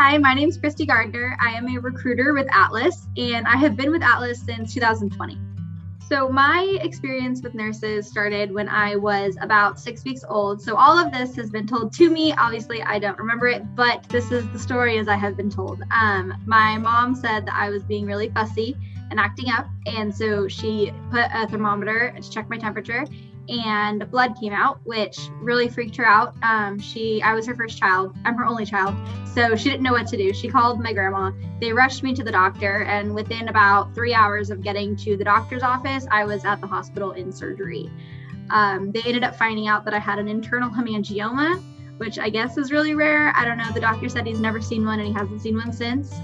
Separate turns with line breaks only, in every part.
Hi, my name is Christy Gardner. I am a recruiter with Atlas, and I have been with Atlas since 2020. So my experience with nurses started when I was about 6 weeks old. So all of this has been told to me. Obviously, I don't remember it, but this is the story as I have been told. My mom said that I was being really fussy and acting up, and so she put a thermometer to check my temperature, and blood came out, which really freaked her out. I was her first child. I'm her only child. So she didn't know what to do. She called my grandma. They rushed me to the doctor. And within about 3 hours of getting to the doctor's office, I was at the hospital in surgery. They ended up finding out that I had an internal hemangioma, which I guess is really rare. I don't know. The doctor said he's never seen one and he hasn't seen one since.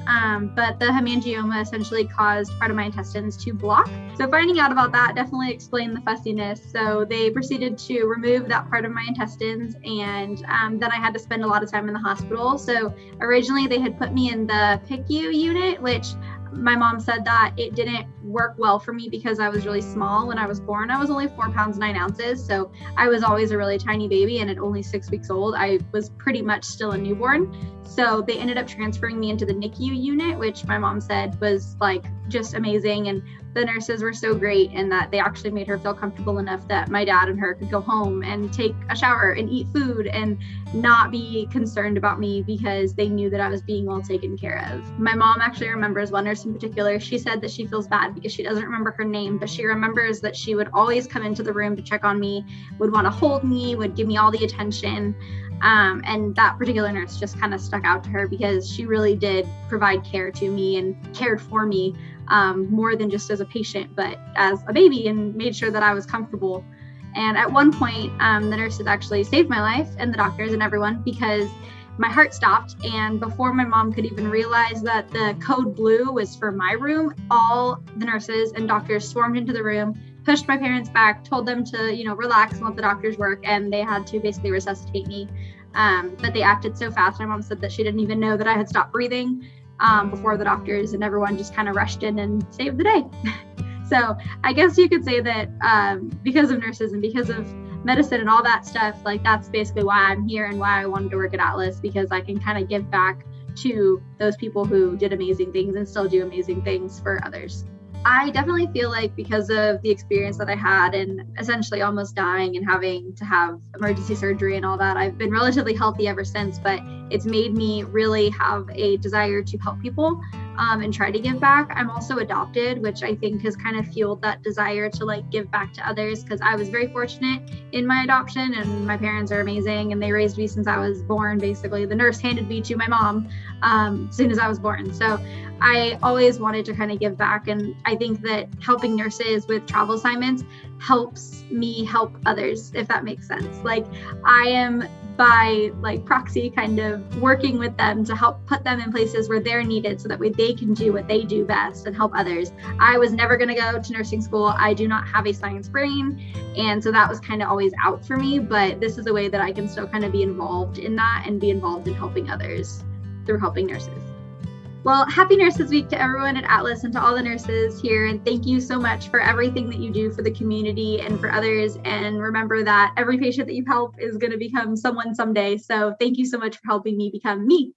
But the hemangioma essentially caused part of my intestines to block. So finding out about that definitely explained the fussiness. So they proceeded to remove that part of my intestines, and then I had to spend a lot of time in the hospital. So originally they had put me in the PICU unit, which my mom said that it didn't work well for me because I was really small when I was born. I was only 4 pounds 9 ounces. So I was always a really tiny baby, and at only 6 weeks old, I was pretty much still a newborn. So they ended up transferring me into the NICU unit, which my mom said was like just amazing. And the nurses were so great in that they actually made her feel comfortable enough that my dad and her could go home and take a shower and eat food and not be concerned about me because they knew that I was being well taken care of. My mom actually remembers one nurse in particular. She said that she feels bad because she doesn't remember her name, but she remembers that she would always come into the room to check on me, would want to hold me, would give me all the attention. And that particular nurse just kind of stuck out to her because she really did provide care to me and cared for me more than just as a patient, but as a baby, and made sure that I was comfortable. And at one point, the nurses actually saved my life, and the doctors and everyone, because my heart stopped. And before my mom could even realize that the code blue was for my room, all the nurses and doctors swarmed into the room, pushed my parents back, told them to, relax and let the doctors work. And they had to basically resuscitate me. But they acted so fast. My mom said that she didn't even know that I had stopped breathing before the doctors and everyone just kind of rushed in and saved the day. So I guess you could say that because of nurses and because of medicine and all that stuff, like that's basically why I'm here and why I wanted to work at Atlas, because I can kind of give back to those people who did amazing things and still do amazing things for others. I definitely feel like because of the experience that I had and essentially almost dying and having to have emergency surgery and all that, I've been relatively healthy ever since, but it's made me really have a desire to help people and try to give back. I'm also adopted, which I think has kind of fueled that desire to give back to others, because I was very fortunate in my adoption and my parents are amazing and they raised me since I was born. Basically, the nurse handed me to my mom as soon as I was born. So I always wanted to kind of give back. And I think that helping nurses with travel assignments helps me help others, if that makes sense. I am by proxy kind of working with them to help put them in places where they're needed so that way they can do what they do best and help others. I was never going to go to nursing school. I do not have a science brain. And so that was kind of always out for me. But this is a way that I can still kind of be involved in that and be involved in helping others through helping nurses. Well, happy Nurses Week to everyone at Atlas and to all the nurses here. And thank you so much for everything that you do for the community and for others. And remember that every patient that you help is going to become someone someday. So thank you so much for helping me become me.